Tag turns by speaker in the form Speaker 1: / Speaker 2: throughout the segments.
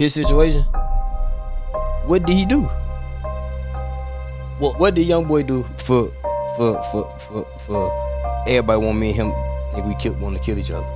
Speaker 1: his situation, what did he do? What did YoungBoy do for everybody want me and him think we want to kill each other?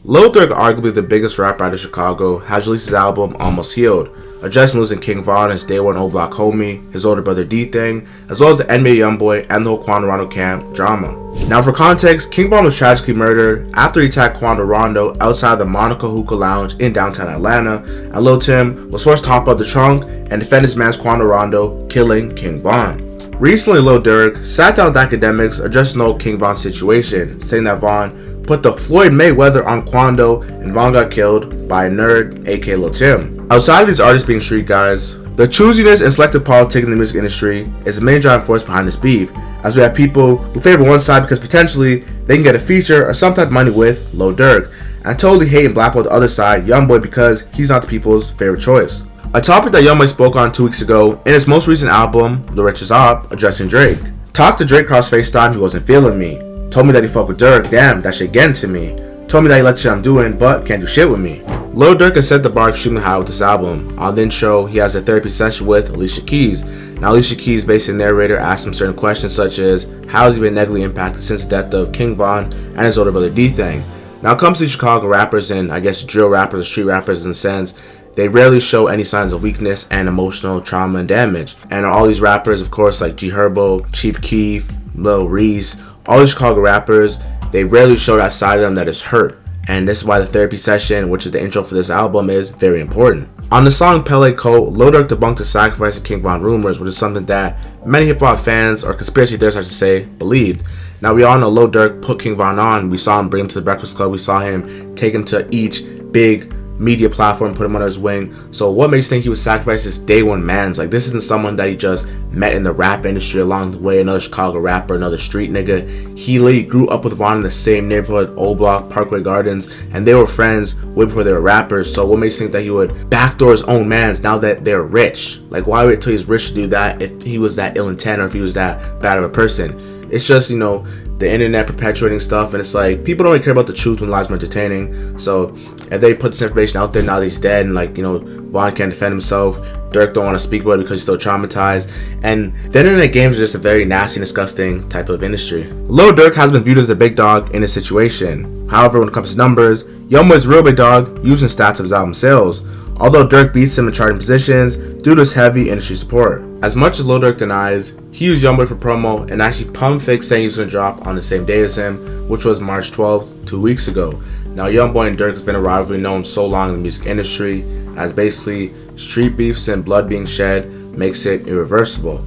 Speaker 2: Lil Durk, arguably the biggest rapper out of Chicago, has released his album Almost Healed, addressing losing King Von, his day one O Block homie, his older brother D-Thing, as well as the NBA YoungBoy and the whole Quando Rondo camp drama. Now for context, King Von was tragically murdered after he attacked Quando Rondo outside the Monaco Hookah Lounge in downtown Atlanta, and Lil Tim was forced to hop out the trunk and defend his man's Quando Rondo, killing King Von. Recently, Lil Durk sat down with academics addressing the whole King Von situation, saying that Von put the Floyd Mayweather on Quando and Von got killed by a nerd, aka Lil Tim. Outside of these artists being street guys, the choosiness and selective politics in the music industry is the main driving force behind this beef, as we have people who favor one side because potentially they can get a feature or some type of money with Lil Durk, and totally hate and blackball the other side, YoungBoy, because he's not the people's favorite choice. A topic that YoungBoy spoke on 2 weeks ago in his most recent album, The Richest Op, addressing Drake. Talked to Drake cross FaceTime, he wasn't feeling me. Told me that he fucked with Durk, damn, that shit getting to me. Told me that he liked the shit I'm doing, but can't do shit with me. Lil Durk has set the bar extremely high with this album. On the intro, he has a therapy session with Alicia Keys. Now Alicia Keys, based in narrator, asks him certain questions such as, how has he been negatively impacted since the death of King Von and his older brother D-Thing? Now it comes to Chicago rappers and I guess drill rappers, street rappers in a sense, they rarely show any signs of weakness and emotional trauma and damage. And all these rappers, of course, like G Herbo, Chief Keef, Lil Reese, all these Chicago rappers, they rarely show that side of them that is hurt. And this is why the therapy session, which is the intro for this album, is very important. On the song Pele Coat, Lil Durk debunked the sacrifice of King Von rumors, which is something that many hip-hop fans, or conspiracy theorists I should say, believed. Now we all know Lil Durk put King Von on. We saw him bring him to the Breakfast Club. We saw him take him to each big media platform, put him under his wing. So what makes you think he would sacrifice his day one mans? Like, this isn't someone that he just met in the rap industry along the way, another Chicago rapper, another street nigga. He literally grew up with Von in the same neighborhood, Old Block, Parkway Gardens, and they were friends way before they were rappers. So what makes you think that he would backdoor his own mans now that they're rich? Like, why wait till he's rich to do that if he was that ill intent or if he was that bad of a person? It's just, the internet perpetuating stuff, and it's like, people don't really care about the truth when lies are entertaining. So if they put this information out there now that he's dead, and Von can't defend himself, Durk don't want to speak about it because he's still traumatized, and the internet games are just a very nasty, disgusting type of industry. Lil Durk has been viewed as the big dog in this situation. However, when it comes to numbers, YoungBoy's real big dog using stats of his album sales, although Durk beats him in charting positions due to his heavy industry support. As much as Lil Durk denies, he used YoungBoy for promo and actually pump fake saying he was going to drop on the same day as him, which was March 12th, 2 weeks ago. Now YoungBoy and Durk has been a rivalry known so long in the music industry, as basically street beefs and blood being shed makes it irreversible.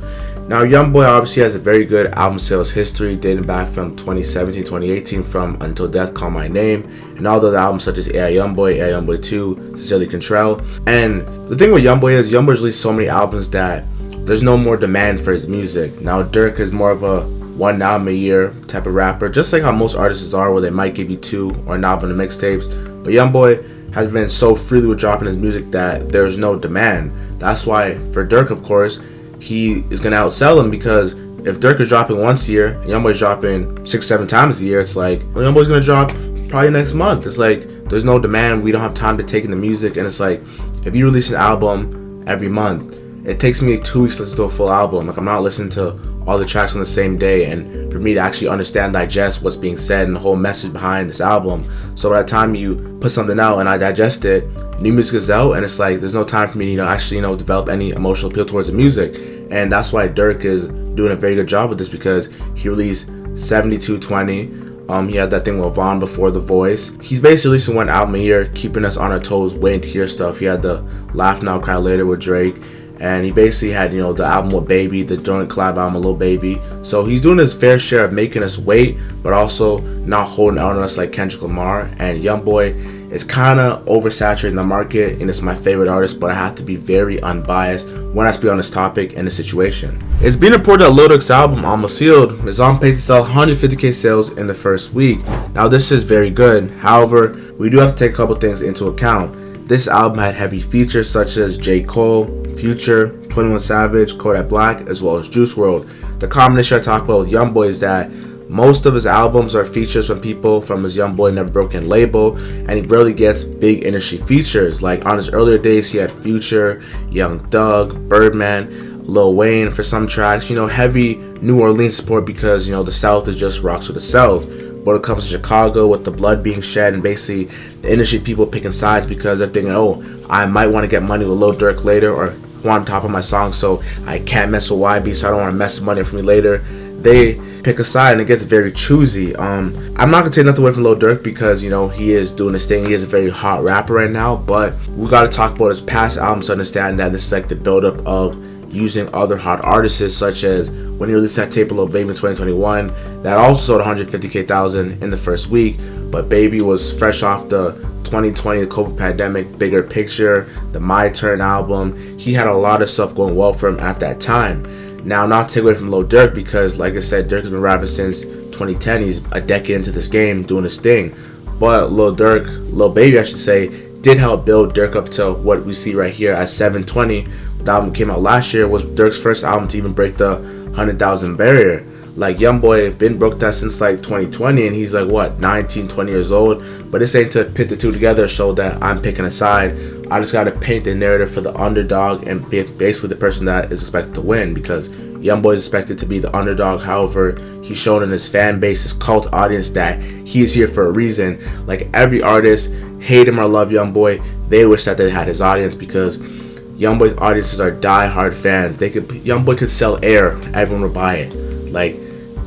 Speaker 2: Now YoungBoy obviously has a very good album sales history dating back from 2017-2018 from Until Death Call My Name, and all the other albums such as AI YoungBoy 2, Sincerely Contrell. And the thing with YoungBoy is YoungBoy released so many albums that there's no more demand for his music. Now Durk is more of a one album a year type of rapper, just like how most artists are, where they might give you two or an album and mixtapes. But YoungBoy has been so freely with dropping his music that there's no demand. That's why for Durk, of course, he is going to outsell him, because if Durk is dropping once a year, YoungBoy's dropping 6-7 times a year, it's like, well, YoungBoy's going to drop probably next month. It's like, there's no demand, we don't have time to take in the music, and it's like, if you release an album every month, it takes me 2 weeks to listen to a full album. Like, I'm not listening to all the tracks on the same day, and for me to actually understand, digest what's being said and the whole message behind this album. So by the time you put something out and I digest it, new music is out, and it's like, there's no time for me to actually develop any emotional appeal towards the music. And that's why Durk is doing a very good job with this, because he released 7220. He had that thing with Von before The Voice. He's basically releasing one album a year, keeping us on our toes, waiting to hear stuff. He had the Laugh Now Cry Later with Drake, and he basically had the album with Baby, the joint collab album with Lil Baby. So he's doing his fair share of making us wait, but also not holding out on us like Kendrick Lamar. And YoungBoy is kind of oversaturating the market, and it's my favorite artist, but I have to be very unbiased when I speak on this topic and the situation. It's been reported that Lil Durk's album Almost Healed is on pace to sell 150k sales in the first week. Now this is very good. However, we do have to take a couple things into account. This album had heavy features such as J. Cole, Future, 21 Savage, Kodak Black, as well as Juice WRLD. The common issue I talk about with YoungBoy is that Most of his albums are features from people from his YoungBoy Never Broken label, and he rarely gets big industry features. Like on his earlier days, he had Future, Young Thug, Birdman, Lil Wayne for some tracks, heavy New Orleans support because, the South is just rocks with the South. When it comes to Chicago, with the blood being shed and basically the industry people picking sides because they're thinking, oh, I might want to get money with Lil Durk later, or want to top of my song, so I can't mess with YB, so I don't want to mess with money for me later. They pick a side and it gets very choosy. I'm not gonna take nothing away from Lil Durk because he is doing his thing. He is a very hot rapper right now, but we gotta talk about his past albums to understand that this is like the buildup of using other hot artists, such as when he released that tape of Lil Baby in 2021 that also sold 150,000 in the first week, but Baby was fresh off the 2020, the COVID pandemic, Bigger Picture, the My Turn album. He had a lot of stuff going well for him at that time. Now, not to take away from Lil Durk, because like I said, Durk has been rapping since 2010. He's a decade into this game doing his thing. But Lil Baby, I should say, did help build Durk up to what we see right here at 720. The album came out last year, was Durk's first album to even break the 100,000 barrier. Like YoungBoy been broke that since like 2020, and he's like 19, 20 years old. But this ain't to pit the two together, show that I'm picking a side. I just gotta paint the narrative for the underdog and be basically the person that is expected to win, because YoungBoy is expected to be the underdog. However, he's shown in his fan base, his cult audience, that he is here for a reason. Like every artist, hate him or love YoungBoy, they wish that they had his audience, because YoungBoy's audiences are die-hard fans. YoungBoy could sell air, everyone would buy it. Like,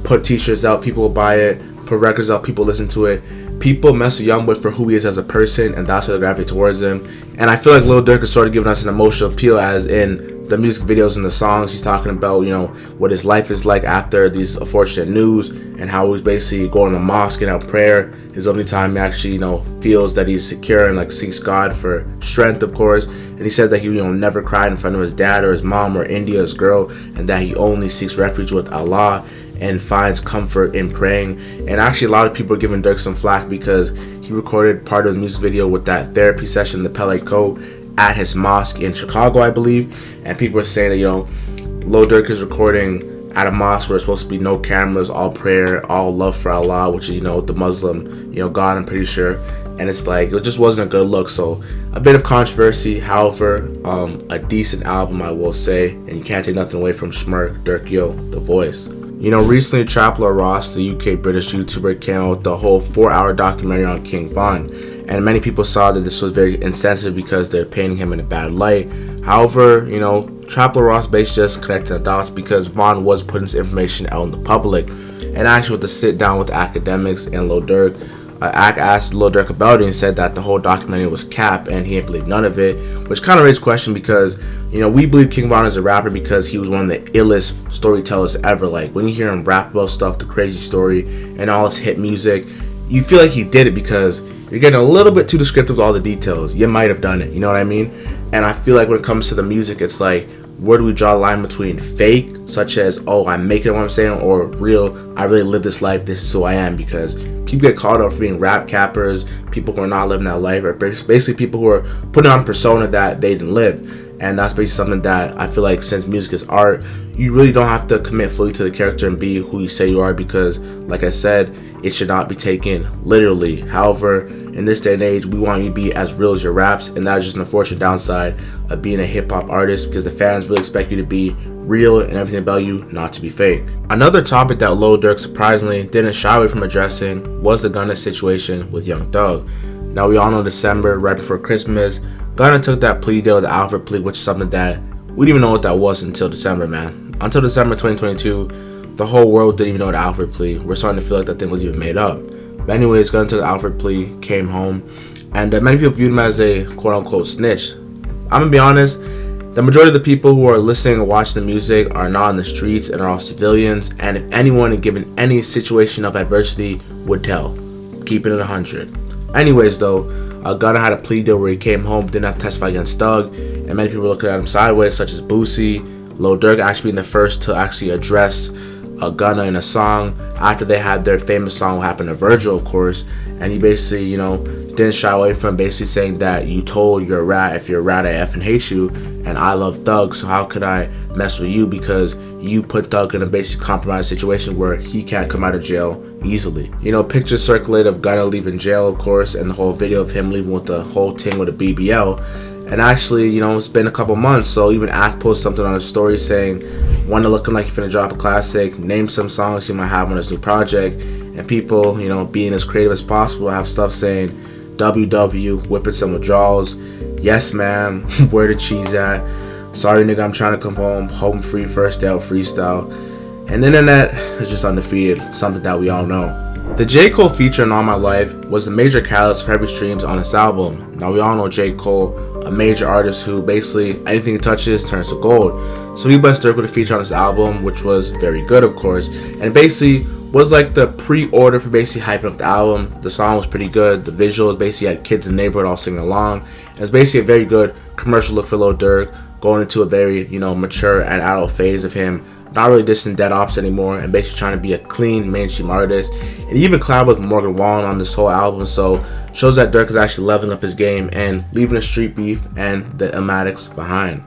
Speaker 2: put t-shirts out, people will buy it. Put records out, people listen to it. People mess with YoungBoy for who he is as a person, and that's why they gravitate towards him. And I feel like Lil Durk is sort of giving us an emotional appeal, as in the music videos and the songs. He's talking about, what his life is like after these unfortunate news, and how he's basically going to the mosque and out prayer. His only time he actually, feels that he's secure and seeks God for strength, of course. And he said that he, never cried in front of his dad or his mom or India's girl, and that he only seeks refuge with Allah and finds comfort in praying. And actually, a lot of people are giving Durk some flack because he recorded part of the music video with that therapy session, the Pele Co, at his mosque in Chicago, I believe. And people are saying that, Lil Durk is recording at a mosque where it's supposed to be no cameras, all prayer, all love for Allah, which is, the Muslim, God, I'm pretty sure. And it's like, it just wasn't a good look. So a bit of controversy. However, a decent album, I will say. And you can't take nothing away from Schmirk, Durk, the voice. Recently Trapler Ross, the UK British YouTuber, came out with the whole 4-hour documentary on King Von. And many people saw that this was very insensitive because they're painting him in a bad light. However, Trapler Ross basically just connected the dots because Von was putting this information out in the public. And actually with the sit down with academics and Lil Durk, Ak asked Lil Durk about it and said that the whole documentary was cap and he didn't believe none of it, which kind of raised question because, we believe King Von is a rapper because he was one of the illest storytellers ever. Like, when you hear him rap about stuff, the crazy story, and all his hit music, you feel like he did it because you're getting a little bit too descriptive with all the details. You might have done it, you know what I mean? And I feel like when it comes to the music, it's like, where do we draw the line between fake, such as, oh, I'm making what I'm saying, or real, I really live this life, this is who I am? Because people get called out for being rap cappers, people who are not living that life, or basically people who are putting on a persona that they didn't live. And that's basically something that I feel like, since music is art, you really don't have to commit fully to the character and be who you say you are, because, like I said, it should not be taken literally. However, in this day and age, we want you to be as real as your raps, and that's just an unfortunate downside of being a hip-hop artist, because the fans really expect you to be real and everything about you not to be fake. Another topic that Lil Durk surprisingly didn't shy away from addressing was the Gunna situation with Young Thug. Now, we all know December, right before Christmas, Gunna took that plea deal, the Alfred plea, which is something that we didn't even know what that was until December, man. Until December 2022, the whole world didn't even know the Alfred plea. We're starting to feel like that thing was even made up. But anyways, Gunna took the Alfred plea, came home, and many people viewed him as a quote-unquote snitch. I'm gonna be honest, the majority of the people who are listening and watching the music are not in the streets and are all civilians, and if anyone given any situation of adversity would tell. Keeping it 100. Anyways though, Gunna had a plea deal where he came home, didn't have to testify against Thug, and many people were looking at him sideways, such as Boosie, Lil Durk actually being the first to actually address Gunna in a song after they had their famous song What Happened to Virgil, of course. And he basically, didn't shy away from basically saying that you told you're a rat, if you're a rat I effing hate you, and I love Thug, so how could I mess with you because you put Thug in a basic compromised situation where he can't come out of jail easily. You know, pictures circulate of Gunna leaving jail, of course, and the whole video of him leaving with the whole thing with a BBL. And actually, you know, it's been a couple months, so even Act posted something on his story saying, Wonder looking like he's finna drop a classic, name some songs he might have on his new project, and people, you know, being as creative as possible, have stuff saying, WW, whipping some withdrawals, yes man, where the cheese at, sorry nigga, I'm trying to come home free, first out freestyle, and the internet is just undefeated, something that we all know. The J. Cole feature in All My Life was a major catalyst for heavy streams on this album. Now we all know J. Cole, a major artist who basically anything he touches turns to gold. So he blessed Durk with a feature on this album, which was very good of course, and basically was like the pre-order for basically hyping up the album. The song was pretty good, the visuals basically had kids in the neighborhood all singing along, and it's basically a very good commercial look for Lil Durk, going into a very, you know, mature and adult phase of him, not really dissing Dead Ops anymore, and basically trying to be a clean mainstream artist. And he even collabed with Morgan Wallen on this whole album, so shows that Durk is actually leveling up his game and leaving the street beef and the Illmatics behind.